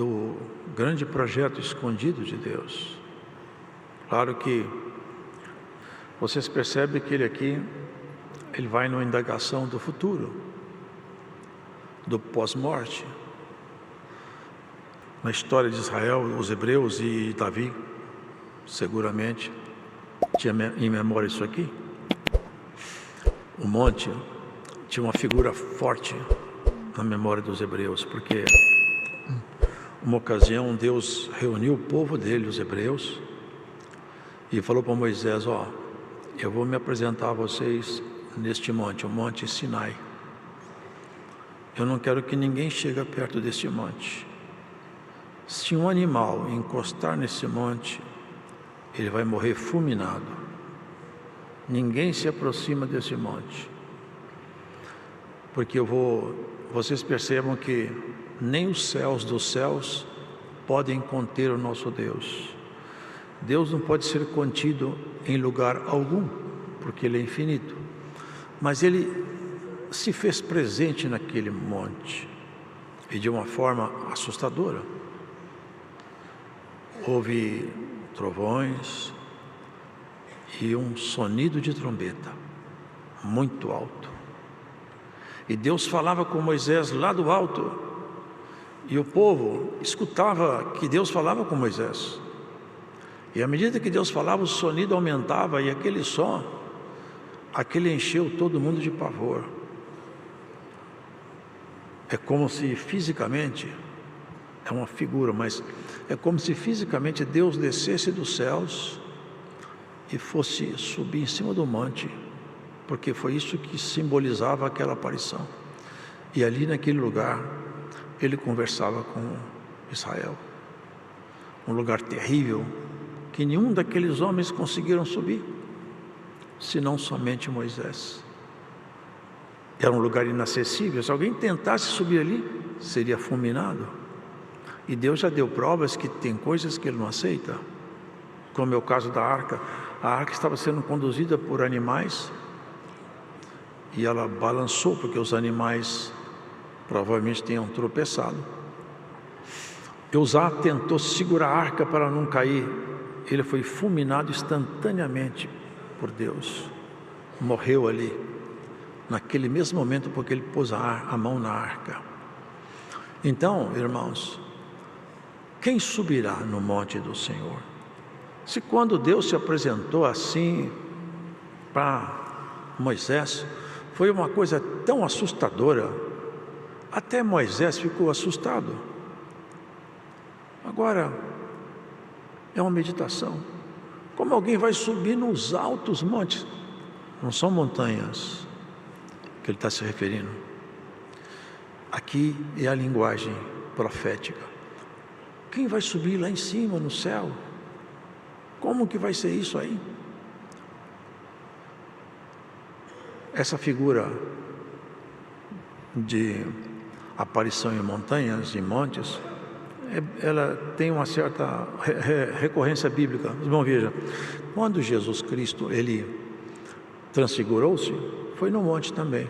do grande projeto escondido de Deus. Claro que vocês percebem que ele vai numa indagação do futuro, do pós-morte. Na história de Israel, os hebreus e Davi, seguramente, tinha em memória isso aqui. O monte tinha uma figura forte na memória dos hebreus, porque uma ocasião Deus reuniu o povo dele, os hebreus, e falou para Moisés: eu vou me apresentar a vocês neste monte, o Monte Sinai. Eu não quero que ninguém chegue perto deste monte. Se um animal encostar nesse monte, ele vai morrer fulminado. Ninguém se aproxima desse monte, porque vocês percebam que nem os céus dos céus podem conter o nosso Deus. Deus não pode ser contido em lugar algum, porque Ele é infinito. Mas Ele se fez presente naquele monte, e de uma forma assustadora. Houve trovões e um sonido de trombeta muito alto. E Deus falava com Moisés lá do alto, e o povo escutava que Deus falava com Moisés. E à medida que Deus falava, o sonido aumentava, e aquele som, aquele encheu todo mundo de pavor. É como se fisicamente, é uma figura, mas é como se fisicamente Deus descesse dos céus e fosse subir em cima do monte, porque foi isso que simbolizava aquela aparição. E ali naquele lugar, Ele conversava com Israel. Um lugar terrível, que nenhum daqueles homens conseguiram subir, senão somente Moisés. Era um lugar inacessível. Se alguém tentasse subir ali, seria fulminado. E Deus já deu provas que tem coisas que Ele não aceita, como é o caso da arca. A arca estava sendo conduzida por animais, e ela balançou, porque os animais provavelmente tenham tropeçado. Eusá tentou segurar a arca para não cair. Ele foi fulminado instantaneamente por Deus. Morreu ali, naquele mesmo momento, porque ele pôs a mão na arca. Então, irmãos, quem subirá no monte do Senhor? Se quando Deus se apresentou assim para Moisés, foi uma coisa tão assustadora, até Moisés ficou assustado. Agora, é uma meditação. Como alguém vai subir nos altos montes? Não são montanhas que ele está se referindo. Aqui é a linguagem profética. Quem vai subir lá em cima, no céu? Como que vai ser isso aí? Essa figura de aparição em montanhas, em montes, ela tem uma certa recorrência bíblica. Irmão, veja, quando Jesus Cristo, Ele transfigurou-se, foi no monte também.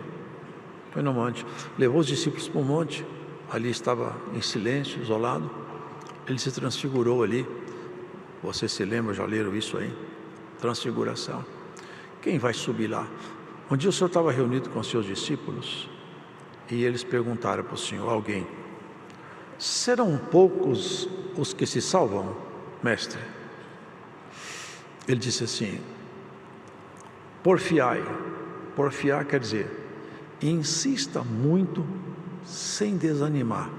Foi no monte. Levou os discípulos para o monte, ali estava em silêncio, isolado. Ele se transfigurou ali. Vocês se lembram, já leram isso aí? Transfiguração. Quem vai subir lá? Um dia o Senhor estava reunido com seus discípulos, e eles perguntaram para o Senhor, alguém: serão poucos os que se salvam, mestre? Ele disse assim: porfiai. Porfiar quer dizer, insista muito sem desanimar.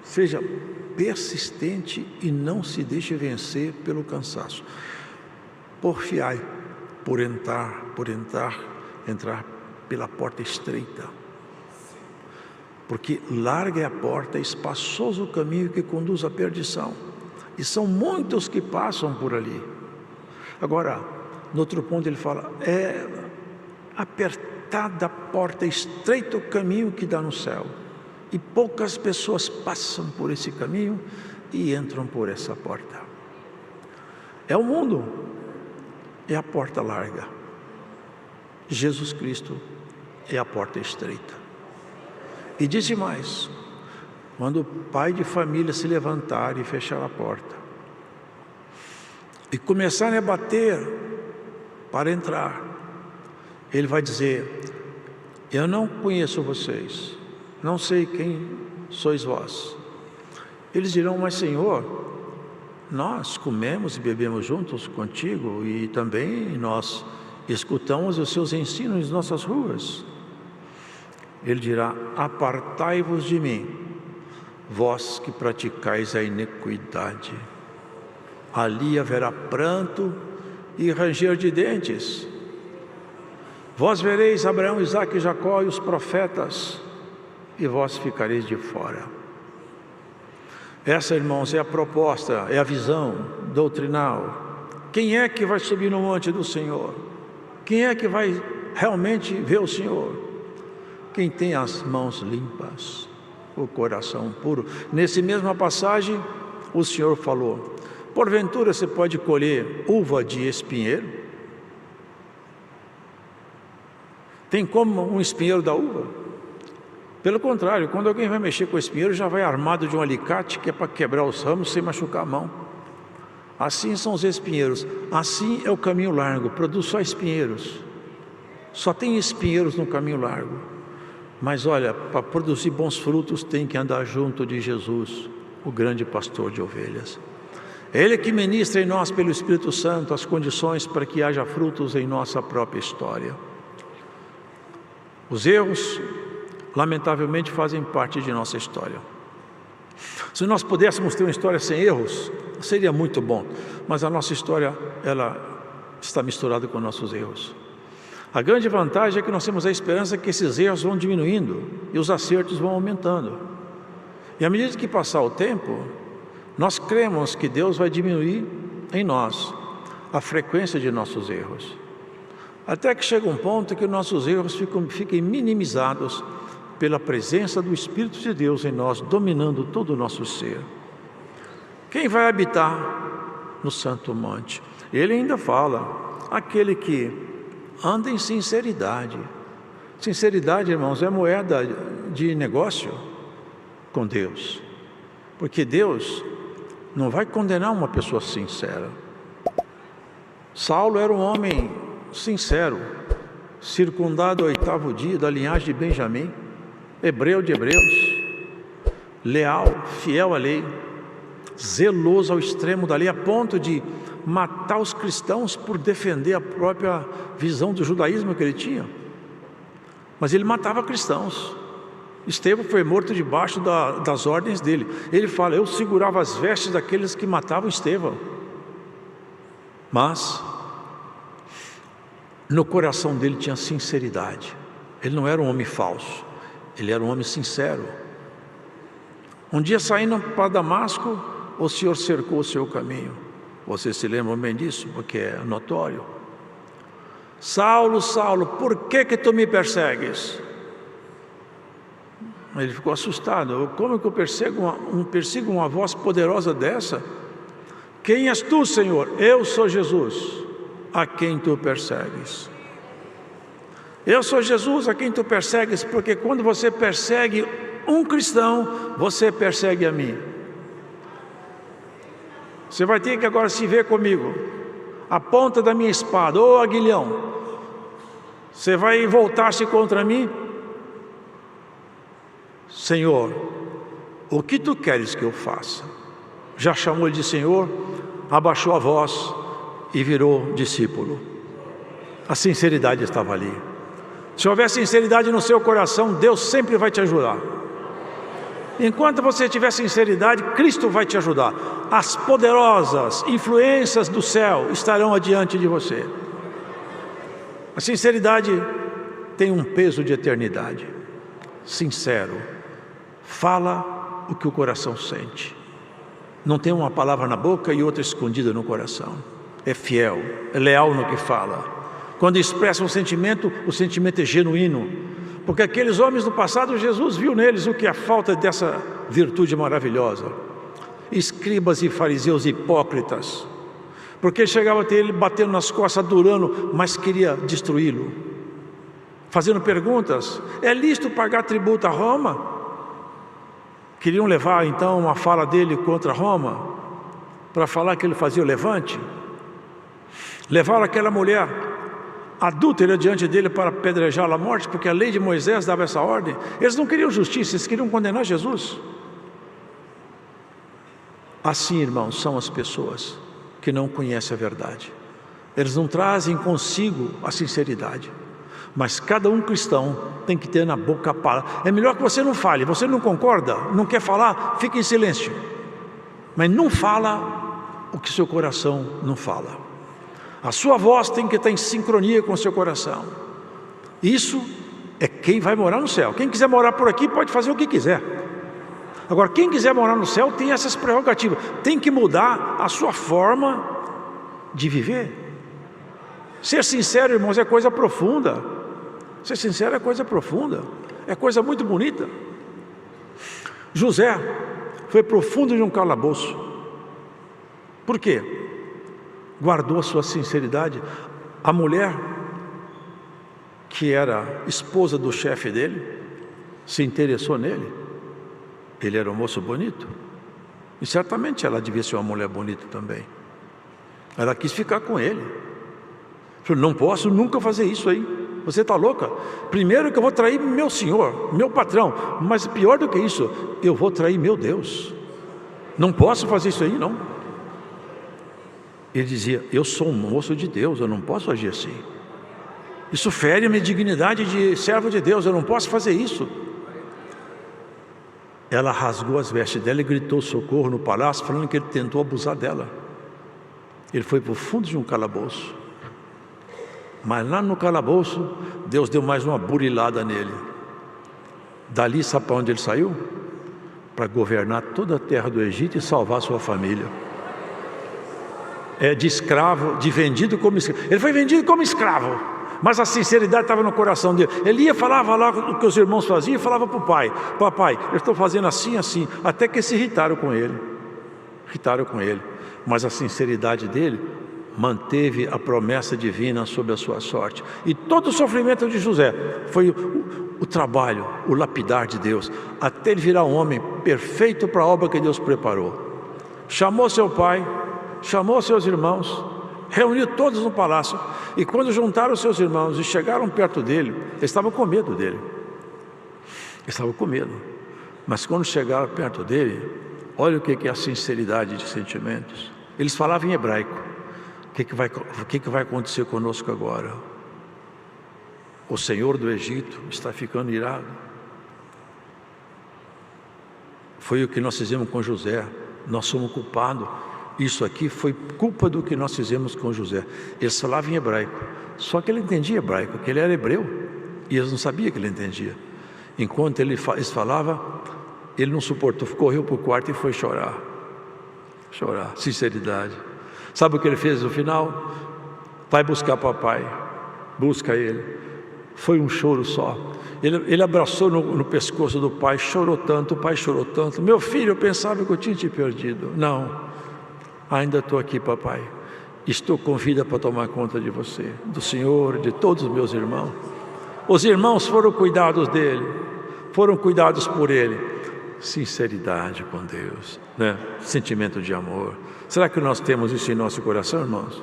Seja persistente e não se deixe vencer pelo cansaço. Porfiai, por entrar pela porta estreita. Porque larga é a porta, espaçoso o caminho que conduz à perdição, e são muitos que passam por ali. Agora, no outro ponto ele fala, é apertada a porta, estreito o caminho que dá no céu, e poucas pessoas passam por esse caminho e entram por essa porta. É o mundo, é a porta larga. Jesus Cristo é a porta estreita. E disse mais: quando o pai de família se levantar e fechar a porta e começarem a bater para entrar, ele vai dizer: eu não conheço vocês, não sei quem sois vós. Eles dirão: mas Senhor, nós comemos e bebemos juntos contigo, e também nós escutamos os seus ensinos em nossas ruas. Ele dirá: apartai-vos de mim, vós que praticais a iniquidade. Ali haverá pranto e ranger de dentes. Vós vereis Abraão, Isaque e Jacó e os profetas, e vós ficareis de fora. Essa, irmãos, é a proposta, é a visão doutrinal. Quem é que vai subir no monte do Senhor? Quem é que vai realmente ver o Senhor? Quem tem as mãos limpas, o coração puro. Nessa mesma passagem, o Senhor falou: porventura você pode colher uva de espinheiro? Tem como um espinheiro da uva? Pelo contrário, quando alguém vai mexer com o espinheiro, já vai armado de um alicate, que é para quebrar os ramos sem machucar a mão. Assim são os espinheiros. Assim é o caminho largo, produz só espinheiros. Só tem espinheiros no caminho largo. Mas olha, para produzir bons frutos tem que andar junto de Jesus, o grande pastor de ovelhas. É Ele que ministra em nós pelo Espírito Santo as condições para que haja frutos em nossa própria história. Os erros, lamentavelmente, fazem parte de nossa história. Se nós pudéssemos ter uma história sem erros, seria muito bom. Mas a nossa história, ela está misturada com nossos erros. A grande vantagem é que nós temos a esperança que esses erros vão diminuindo e os acertos vão aumentando. E à medida que passar o tempo, nós cremos que Deus vai diminuir em nós a frequência de nossos erros. Até que chega um ponto que nossos erros fiquem minimizados pela presença do Espírito de Deus em nós, dominando todo o nosso ser. Quem vai habitar no Santo Monte? Ele ainda fala: aquele que anda em sinceridade. Sinceridade, irmãos, é moeda de negócio com Deus. Porque Deus não vai condenar uma pessoa sincera. Saulo era um homem sincero, circundado ao 8º dia, da linhagem de Benjamim, hebreu de hebreus, leal, fiel à lei, zeloso ao extremo da lei, a ponto de matar os cristãos por defender a própria visão do judaísmo que ele tinha. Mas ele matava cristãos. Estevão foi morto debaixo das ordens dele. Ele fala: eu segurava as vestes daqueles que matavam Estevão. Mas no coração dele tinha sinceridade. Ele não era um homem falso, ele era um homem sincero. Um dia, saindo para Damasco, o Senhor cercou o seu caminho. Vocês se lembram bem disso, porque é notório. Saulo, Saulo, por que tu me persegues? Ele ficou assustado. Como que eu persigo uma voz poderosa dessa? Quem és tu, Senhor? Eu sou Jesus, a quem tu persegues. Eu sou Jesus a quem tu persegues, porque quando você persegue um cristão, você persegue a mim. Você vai ter que agora se ver comigo. A ponta da minha espada, ô aguilhão, você vai voltar-se contra mim? Senhor, o que tu queres que eu faça? Já chamou ele de Senhor, abaixou a voz e virou discípulo. A sinceridade estava ali. Se houver sinceridade no seu coração, Deus sempre vai te ajudar. Enquanto você tiver sinceridade, Cristo vai te ajudar. As poderosas influências do céu estarão adiante de você. A sinceridade tem um peso de eternidade. Sincero, fala o que o coração sente. Não tem uma palavra na boca e outra escondida no coração. É fiel, é leal no que fala. Quando expressa um sentimento, o sentimento é genuíno. Porque aqueles homens do passado, Jesus viu neles o que é a falta dessa virtude maravilhosa. Escribas e fariseus hipócritas. Porque ele chegava até ele batendo nas costas, adorando, mas queria destruí-lo. Fazendo perguntas: é lícito pagar tributo a Roma? Queriam levar então uma fala dele contra Roma, para falar que ele fazia o levante. Levaram aquela mulher adúltera diante dele para apedrejá-la à morte, porque a lei de Moisés dava essa ordem. Eles não queriam justiça, eles queriam condenar Jesus. Assim, irmãos, são as pessoas que não conhecem a verdade. Eles não trazem consigo a sinceridade. Mas cada um cristão tem que ter na boca a palavra. É melhor que você não fale. Você não concorda, não quer falar, fique em silêncio. Mas não fala o que seu coração não fala. A sua voz tem que estar em sincronia com o seu coração. Isso é quem vai morar no céu. Quem quiser morar por aqui pode fazer o que quiser. Agora, quem quiser morar no céu tem essas prerrogativas. Tem que mudar a sua forma de viver. Ser sincero, irmãos, é coisa profunda. Ser sincero é coisa profunda. É coisa muito bonita. José foi profundo de um calabouço. Por quê? Guardou a sua sinceridade. A mulher, que era esposa do chefe dele, se interessou nele. Ele era um moço bonito. E certamente ela devia ser uma mulher bonita também. Ela quis ficar com ele. Falou, não posso nunca fazer isso aí. Você está louca? Primeiro que eu vou trair meu senhor, meu patrão. Mas pior do que isso, eu vou trair meu Deus. Não posso fazer isso aí, não. Ele dizia, eu sou um moço de Deus, eu não posso agir assim. Isso fere a minha dignidade de servo de Deus, eu não posso fazer isso. Ela rasgou as vestes dela e gritou socorro no palácio, falando que ele tentou abusar dela. Ele foi para o fundo de um calabouço. Mas lá no calabouço, Deus deu mais uma burilada nele. Dali, sabe para onde ele saiu? Para governar toda a terra do Egito e salvar sua família. De escravo, de vendido como escravo. Ele foi vendido como escravo, mas a sinceridade estava no coração dele. Ele ia, falava lá o que os irmãos faziam e falava para o pai, papai, eu estou fazendo assim, assim, até que se irritaram com ele. Mas a sinceridade dele manteve a promessa divina sobre a sua sorte. E todo o sofrimento de José foi o trabalho, o lapidar de Deus, até ele virar um homem perfeito para a obra que Deus preparou. Chamou seu pai, chamou seus irmãos, reuniu todos no palácio, e quando juntaram seus irmãos e chegaram perto dele, eles estavam com medo dele. Mas quando chegaram perto dele, olha o que é a sinceridade de sentimentos. Eles falavam em hebraico. O que vai acontecer conosco agora? O Senhor do Egito está ficando irado. Foi o que nós fizemos com José. Nós somos culpados. Isso aqui foi culpa do que nós fizemos com José. Eles falavam em hebraico. Só que ele entendia hebraico, porque ele era hebreu. E eles não sabiam que ele entendia. Enquanto eles falavam, ele não suportou, correu para o quarto e foi chorar. Sinceridade. Sabe o que ele fez no final? Vai buscar papai. Busca ele. Foi um choro só. Ele abraçou no pescoço do pai, chorou tanto, o pai chorou tanto. Meu filho, eu pensava que eu tinha te perdido. Não, ainda estou aqui, papai. Estou com vida para tomar conta de você, do Senhor, de todos os meus irmãos. Os irmãos foram cuidados dele, foram cuidados por ele. Sinceridade com Deus, né? Sentimento de amor. Será que nós temos isso em nosso coração, irmãos?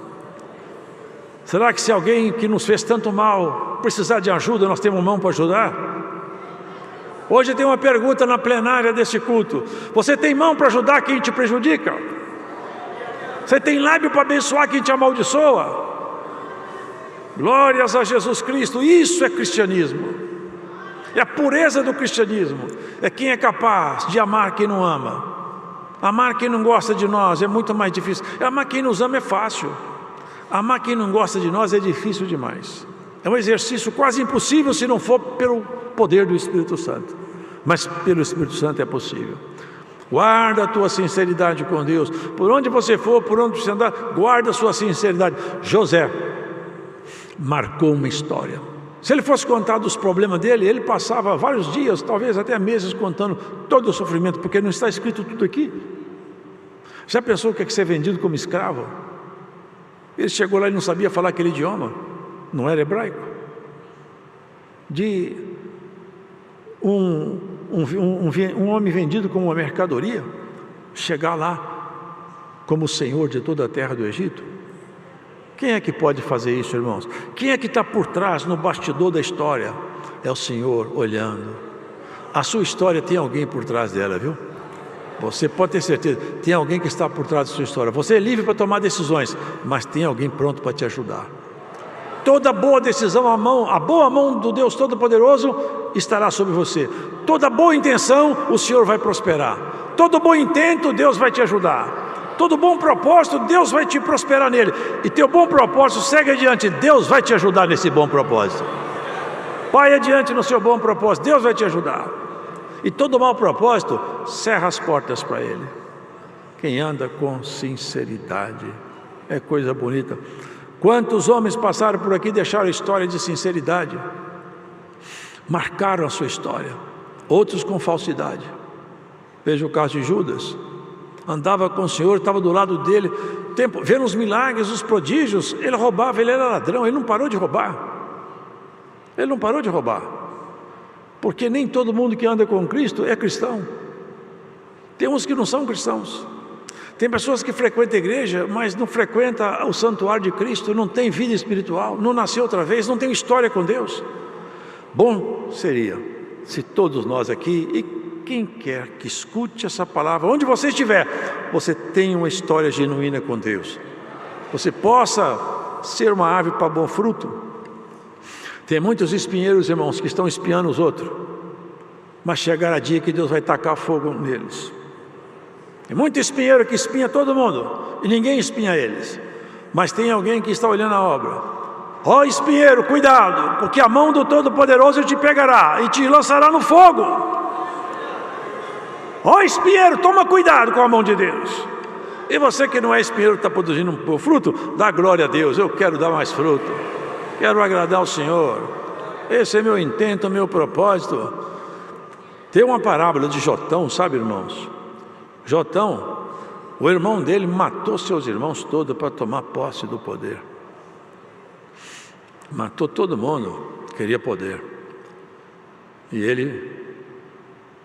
Será que se alguém que nos fez tanto mal precisar de ajuda, nós temos mão para ajudar? Hoje tem uma pergunta na plenária desse culto. Você tem mão para ajudar quem te prejudica? Você tem lábio para abençoar quem te amaldiçoa? Glórias a Jesus Cristo. Isso é cristianismo. É a pureza do cristianismo. É quem é capaz de amar quem não ama. Amar quem não gosta de nós é muito mais difícil. Amar quem nos ama é fácil. Amar quem não gosta de nós é difícil demais. É um exercício quase impossível se não for pelo poder do Espírito Santo. Mas pelo Espírito Santo é possível. Guarda a tua sinceridade com Deus. Por onde você for, por onde você andar, guarda a sua sinceridade. José marcou uma história. Se ele fosse contar dos problemas dele, ele passava vários dias, talvez até meses, contando todo o sofrimento, porque não está escrito tudo aqui. Já pensou o que é ser vendido como escravo? Ele chegou lá e não sabia falar aquele idioma, não era hebraico. De um um homem vendido como uma mercadoria, chegar lá como o Senhor de toda a terra do Egito? Quem é que pode fazer isso, irmãos? Quem é que está por trás, no bastidor da história? É o Senhor olhando. A sua história tem alguém por trás dela, viu? Você pode ter certeza, tem alguém que está por trás da sua história. Você é livre para tomar decisões, mas tem alguém pronto para te ajudar. Toda boa decisão, a boa mão do Deus Todo-Poderoso estará sobre você. Toda boa intenção, o Senhor vai prosperar. Todo bom intento, Deus vai te ajudar. Todo bom propósito, Deus vai te prosperar nele. E teu bom propósito, segue adiante, Deus vai te ajudar nesse bom propósito. Vai adiante no seu bom propósito, Deus vai te ajudar. E todo mau propósito, cerra as portas para ele. Quem anda com sinceridade, é coisa bonita. Quantos homens passaram por aqui e deixaram história de sinceridade? Marcaram a sua história. Outros com falsidade. Veja o caso de Judas. Andava com o Senhor, estava do lado dele, vendo os milagres, os prodígios. Ele roubava, ele era ladrão, ele não parou de roubar. Ele não parou de roubar. Porque nem todo mundo que anda com Cristo é cristão. Tem uns que não são cristãos. Tem pessoas que frequentam a igreja, mas não frequentam o santuário de Cristo, não tem vida espiritual, não nasceu outra vez, não tem história com Deus. Bom seria se todos nós aqui, e quem quer que escute essa palavra, onde você estiver, você tenha uma história genuína com Deus. Você possa ser uma árvore para bom fruto. Tem muitos espinheiros, irmãos, que estão espiando os outros, mas chegará dia que Deus vai tacar fogo neles. Tem muito espinheiro que espinha todo mundo e ninguém espinha eles, mas tem alguém que está olhando a obra. Ó espinheiro, cuidado, porque a mão do Todo-Poderoso te pegará e te lançará no fogo. Ó espinheiro, toma cuidado com a mão de Deus. E você que não é espinheiro, está produzindo um fruto, dá glória a Deus. Eu quero dar mais fruto, quero agradar ao Senhor. Esse é meu intento, meu propósito. Tem uma parábola de Jotão, sabe, irmãos? Jotão, o irmão dele matou seus irmãos todos para tomar posse do poder. Matou todo mundo, queria poder. E ele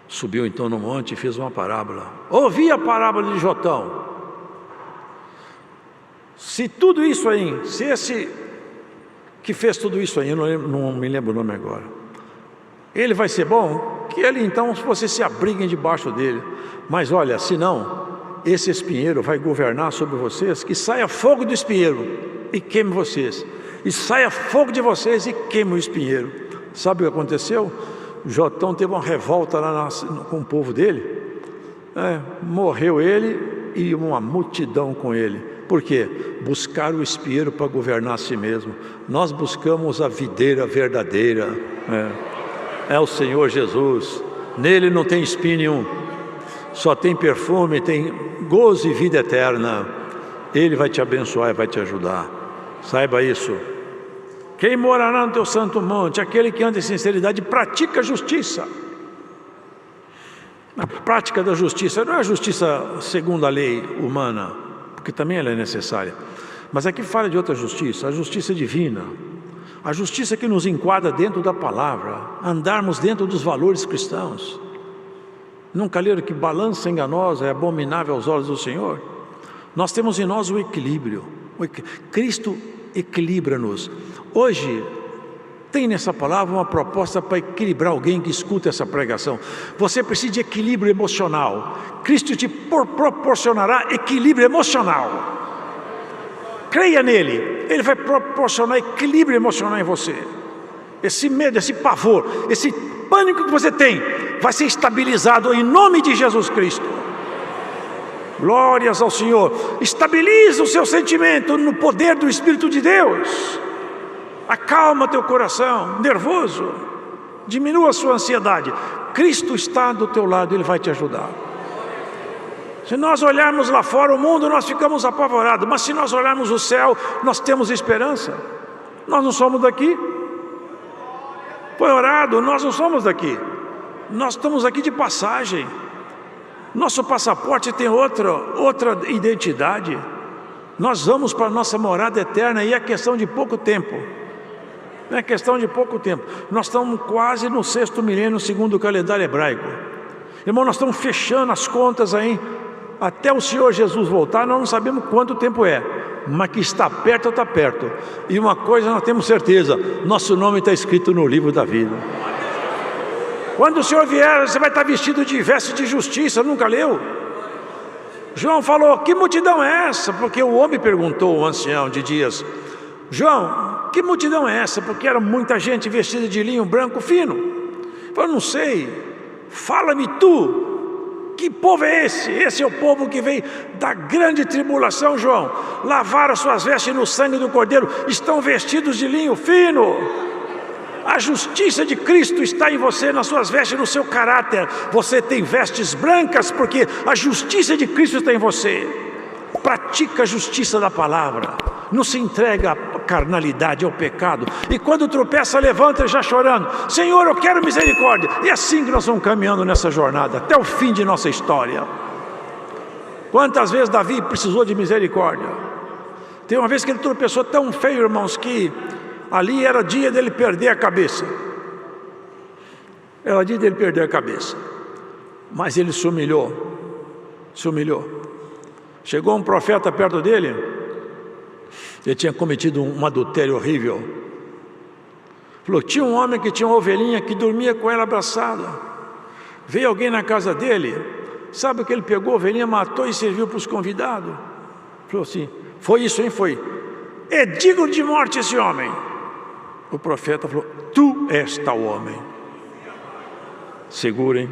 subiu então no monte e fez uma parábola. Ouvi a parábola de Jotão. Se tudo isso aí, se esse que fez tudo isso aí, eu não me lembro o nome agora, ele vai ser bom, que ele então, vocês se abriguem debaixo dele. Mas olha, se não, esse espinheiro vai governar sobre vocês, que saia fogo do espinheiro e queime vocês, e saia fogo de vocês e queime o espinheiro. Sabe o que aconteceu? Jotão teve uma revolta lá com o povo dele, morreu ele e uma multidão com ele. Por quê? Buscaram o espinheiro para governar a si mesmo. Nós buscamos a videira verdadeira, é o Senhor Jesus. Nele não tem espinho nenhum, só tem perfume, tem gozo e vida eterna. Ele vai te abençoar e vai te ajudar. Saiba isso. Quem morará no teu santo monte? Aquele que anda em sinceridade e pratica a justiça. A prática da justiça não é a justiça segundo a lei humana, porque também ela é necessária, mas aqui fala de outra justiça, a justiça divina, a justiça que nos enquadra dentro da palavra, andarmos dentro dos valores cristãos. Nunca leram que balança enganosa é abominável aos olhos do Senhor? Nós temos em nós o equilíbrio. Cristo equilibra-nos. Hoje tem nessa palavra uma proposta para equilibrar alguém que escuta essa pregação. Você precisa de equilíbrio emocional. Cristo te proporcionará equilíbrio emocional. Creia nele, ele vai proporcionar equilíbrio emocional em você. Esse medo, esse pavor, esse pânico que você tem, vai ser estabilizado em nome de Jesus Cristo. Glórias ao Senhor. Estabiliza o seu sentimento no poder do Espírito de Deus. Acalma teu coração nervoso, diminua a sua ansiedade. Cristo está do teu lado, ele vai te ajudar. Se nós olharmos lá fora o mundo, nós ficamos apavorados, mas se nós olharmos o céu, nós temos esperança. Nós não somos daqui. Foi orado, nós não somos daqui. Nós estamos aqui de passagem. Nosso passaporte tem outra identidade. Nós vamos para a nossa morada eterna e é questão de pouco tempo. Não é questão de pouco tempo. Nós estamos quase no 6º milênio segundo o calendário hebraico. Irmão, nós estamos fechando as contas aí. Até o Senhor Jesus voltar, nós não sabemos quanto tempo é, mas que está perto, está perto. E uma coisa nós temos certeza: nosso nome está escrito no livro da vida. Quando o Senhor vier, você vai estar vestido de veste de justiça. Nunca leu? João falou: que multidão é essa? Porque o homem perguntou, o ancião de dias: João, que multidão é essa? Porque era muita gente vestida de linho branco fino. Ele falou: não sei, fala-me tu. Que povo é esse? Esse é o povo que vem da grande tribulação, João. Lavaram suas vestes no sangue do Cordeiro, estão vestidos de linho fino. A justiça de Cristo está em você, nas suas vestes, no seu caráter. Você tem vestes brancas porque a justiça de Cristo está em você. Pratica a justiça da palavra. Não se entrega à carnalidade, ao pecado. E quando tropeça, levanta já chorando: Senhor, eu quero misericórdia. E é assim que nós vamos caminhando nessa jornada, até o fim de nossa história. Quantas vezes Davi precisou de misericórdia? Tem uma vez que ele tropeçou tão feio, irmãos, que ali era dia dele perder a cabeça. Era dia dele perder a cabeça. Mas ele se humilhou. Se humilhou. Chegou um profeta perto dele. Ele tinha cometido um adultério horrível. Falou: tinha um homem que tinha uma ovelhinha que dormia com ela abraçada. Veio alguém na casa dele. Sabe o que ele pegou? A ovelhinha, matou e serviu para os convidados. Falou assim: foi isso, hein? Foi. É digno de morte esse homem. O profeta falou: tu és tal homem. Seguro, hein?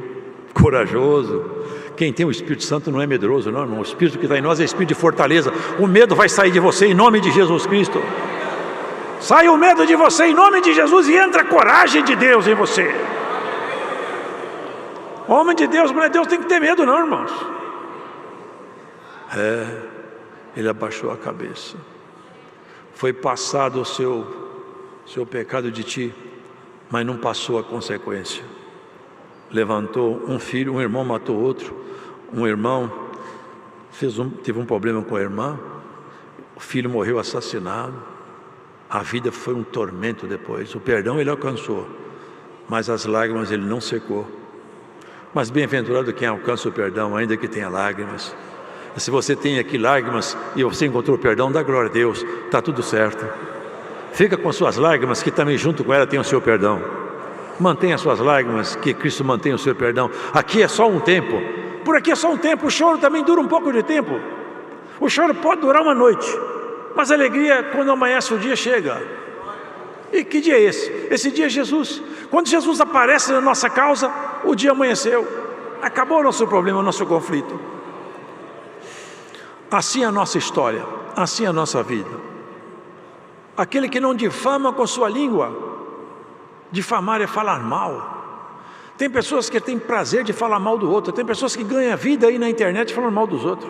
Corajoso. Quem tem o Espírito Santo não é medroso, não, irmão. O Espírito que está em nós é Espírito de fortaleza. O medo vai sair de você em nome de Jesus Cristo. Sai o medo de você em nome de Jesus e entra a coragem de Deus em você. Homem de Deus, mulher de Deus, tem que ter medo, não, irmãos. Ele abaixou a cabeça. Foi passado o seu pecado de ti, mas não passou a consequência. Levantou um filho, um irmão matou outro. Um irmão teve um problema com a irmã. O filho morreu assassinado. A vida foi um tormento depois. O perdão ele alcançou, mas as lágrimas ele não secou. Mas bem-aventurado quem alcança o perdão, ainda que tenha lágrimas. Se você tem aqui lágrimas e você encontrou o perdão, dá glória a Deus, está tudo certo. Fica com suas lágrimas, que também junto com ela tem o seu perdão. Mantenha suas lágrimas, que Cristo mantém o seu perdão. Aqui é só um tempo. Por aqui é só um tempo. O choro também dura um pouco de tempo. O choro pode durar uma noite, mas a alegria, quando amanhece o dia, chega. E que dia é esse? Esse dia é Jesus. Quando Jesus aparece na nossa causa, o dia amanheceu. Acabou o nosso problema, o nosso conflito. Assim é a nossa história, assim é a nossa vida. Aquele que não difama com sua língua, difamar é falar mal. Tem pessoas que têm prazer de falar mal do outro. Tem pessoas que ganham vida aí na internet falando mal dos outros.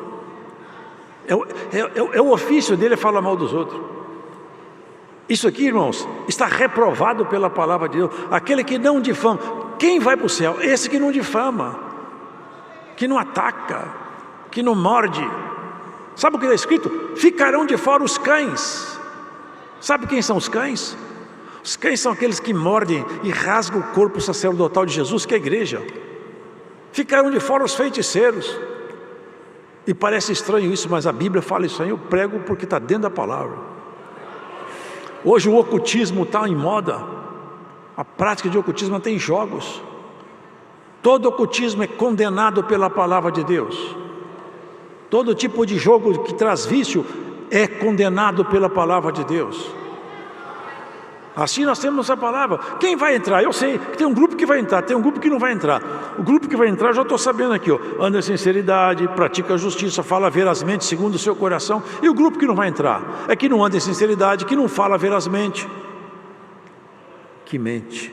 É o ofício dele falar mal dos outros. Isso aqui, irmãos, está reprovado pela palavra de Deus. Aquele que não difama, quem vai para o céu? Esse que não difama, que não ataca, que não morde. Sabe o que está escrito? Ficarão de fora os cães. Sabe quem são os cães? Os cães são aqueles que mordem e rasgam o corpo sacerdotal de Jesus, que é a igreja. Ficaram de fora os feiticeiros. E parece estranho isso, mas a Bíblia fala isso aí. Eu prego porque está dentro da palavra. Hoje o ocultismo está em moda. A prática de ocultismo tem jogos. Todo ocultismo é condenado pela palavra de Deus. Todo tipo de jogo que traz vício é condenado pela palavra de Deus. Assim nós temos a palavra. Quem vai entrar? Eu sei que tem um grupo que vai entrar, tem um grupo que não vai entrar. O grupo que vai entrar, eu já estou sabendo aqui, ó, anda em sinceridade, pratica a justiça, fala verazmente segundo o seu coração. E o grupo que não vai entrar é que não anda em sinceridade, que não fala verazmente, que mente,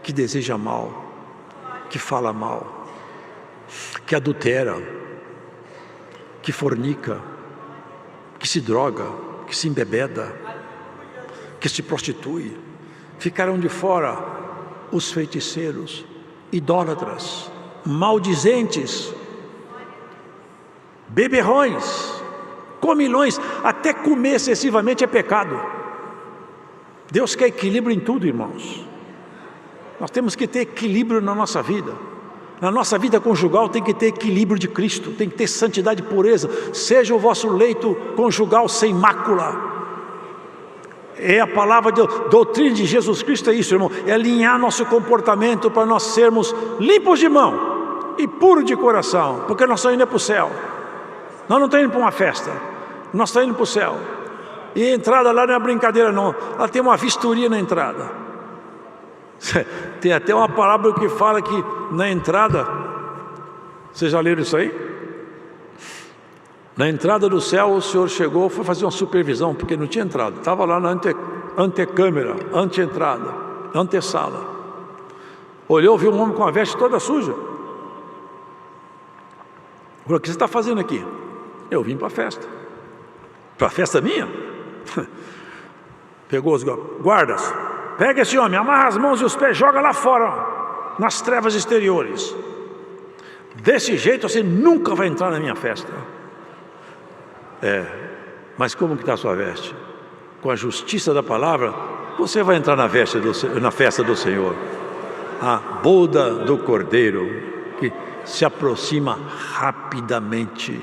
que deseja mal, que fala mal, que adultera, que fornica, que se droga, que se embebeda, que se prostitui. Ficarão de fora os feiticeiros, idólatras, maldizentes, beberrões, comilões. Até comer excessivamente é pecado. Deus quer equilíbrio em tudo, irmãos. Nós temos que ter equilíbrio na nossa vida. Na nossa vida conjugal tem que ter equilíbrio de Cristo, tem que ter santidade e pureza. Seja o vosso leito conjugal sem mácula. É a palavra de doutrina de Jesus Cristo, é isso, irmão. É alinhar nosso comportamento para nós sermos limpos de mão e puros de coração, porque nós estamos indo para o céu. Nós não estamos indo para uma festa, nós estamos indo para o céu. E a entrada lá não é brincadeira não, ela tem uma vistoria na entrada. Tem até uma parábola que fala que na entrada, vocês já leram isso aí? Na entrada do céu o Senhor chegou, foi fazer uma supervisão, porque não tinha entrada, estava lá na antecâmara, anteentrada, antessala. Olhou, viu um homem com a veste toda suja. Falou: o que você está fazendo aqui? Eu vim para a festa. Para a festa minha? Pegou os guardas: pega esse homem, amarra as mãos e os pés, joga lá fora, nas trevas exteriores. Desse jeito você nunca vai entrar na minha festa. Mas como que está a sua veste? Com a justiça da palavra, você vai entrar na festa do Senhor. A boda do Cordeiro, que se aproxima rapidamente.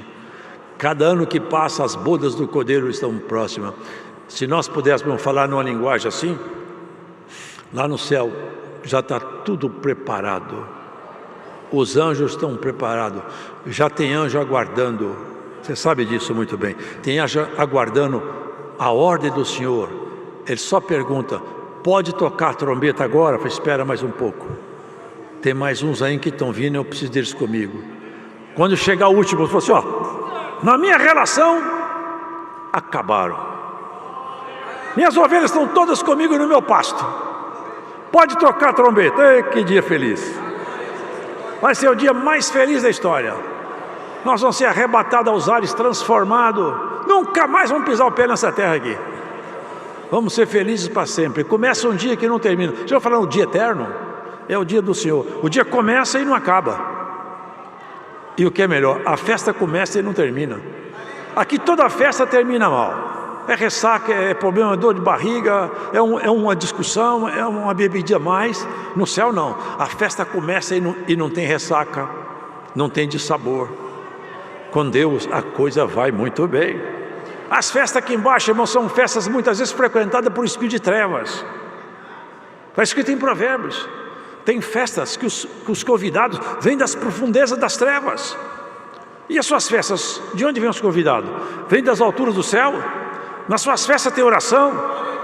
Cada ano que passa, as bodas do Cordeiro estão próximas. Se nós pudéssemos falar numa linguagem assim, lá no céu já está tudo preparado. Os anjos estão preparados. Já tem anjo aguardando. Você sabe disso muito bem. Tem anjo aguardando a ordem do Senhor. Ele só pergunta: pode tocar a trombeta agora? Espera mais um pouco. Tem mais uns aí que estão vindo, eu preciso deles comigo. Quando chegar o último, ele falou assim: na minha relação, acabaram. Minhas ovelhas estão todas comigo no meu pasto. Pode tocar a trombeta. Ei, que dia feliz. Vai ser o dia mais feliz da história. Nós vamos ser arrebatados aos ares, transformados. Nunca mais vamos pisar o pé nessa terra aqui. Vamos ser felizes para sempre. Começa um dia que não termina. Já falar o dia eterno? É o dia do Senhor. O dia começa e não acaba. E o que é melhor, a festa começa e não termina. Aqui toda festa termina mal. É ressaca, é problema, é dor de barriga, é uma discussão, é uma bebida a mais. No céu não. A festa começa e não tem ressaca, não tem dissabor. Com Deus a coisa vai muito bem. As festas aqui embaixo, irmãos, são festas muitas vezes frequentadas por espírito de trevas. Está escrito em Provérbios. Tem festas que os convidados vêm das profundezas das trevas. E as suas festas, de onde vêm os convidados? Vêm das alturas do céu? Nas suas festas tem oração?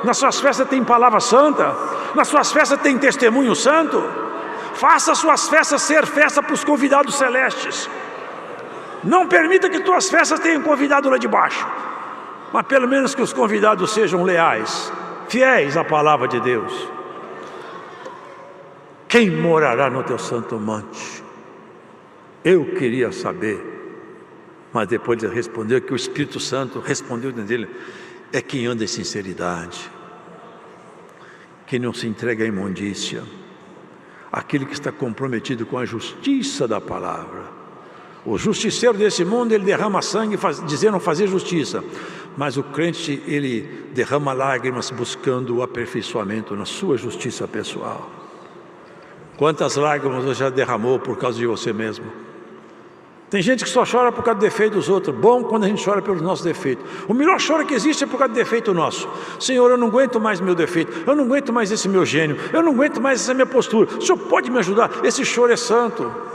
Nas suas festas tem palavra santa? Nas suas festas tem testemunho santo? Faça as suas festas ser festa para os convidados celestes. Não permita que tuas festas tenham convidado lá de baixo, mas pelo menos que os convidados sejam leais, fiéis à palavra de Deus. Quem morará no teu santo monte? Eu queria saber, mas depois ele respondeu que o Espírito Santo respondeu dentro dele: é quem anda em sinceridade, quem não se entrega à imundícia, aquele que está comprometido com a justiça da palavra. O justiceiro desse mundo, ele derrama sangue dizendo fazer justiça, mas o crente, ele derrama lágrimas buscando o aperfeiçoamento na sua justiça pessoal. Quantas lágrimas você já derramou por causa de você mesmo? Tem gente que só chora por causa do defeito dos outros. Bom quando a gente chora pelos nossos defeitos. O melhor choro que existe é por causa do defeito nosso. Senhor, eu não aguento mais meu defeito, eu não aguento mais esse meu gênio, eu não aguento mais essa minha postura. O Senhor pode me ajudar? Esse choro é santo.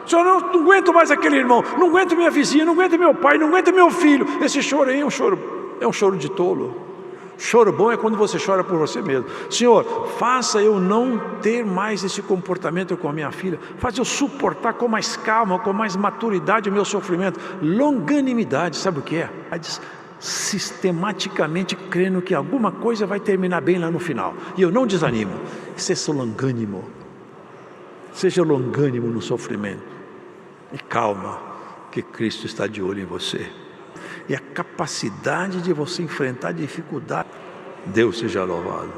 Senhor, eu não aguento mais aquele irmão, não aguento minha vizinha, não aguento meu pai, não aguento meu filho. Esse choro aí é um choro de tolo. Choro bom é quando você chora por você mesmo. Senhor, faça eu não ter mais esse comportamento com a minha filha. Faça eu suportar com mais calma, com mais maturidade o meu sofrimento. Longanimidade, sabe o que é? Sistematicamente crendo que alguma coisa vai terminar bem lá no final. E eu não desanimo. Isso é longânimo. Seja longânimo no sofrimento. E calma, que Cristo está de olho em você. E a capacidade de você enfrentar dificuldade. Deus seja louvado.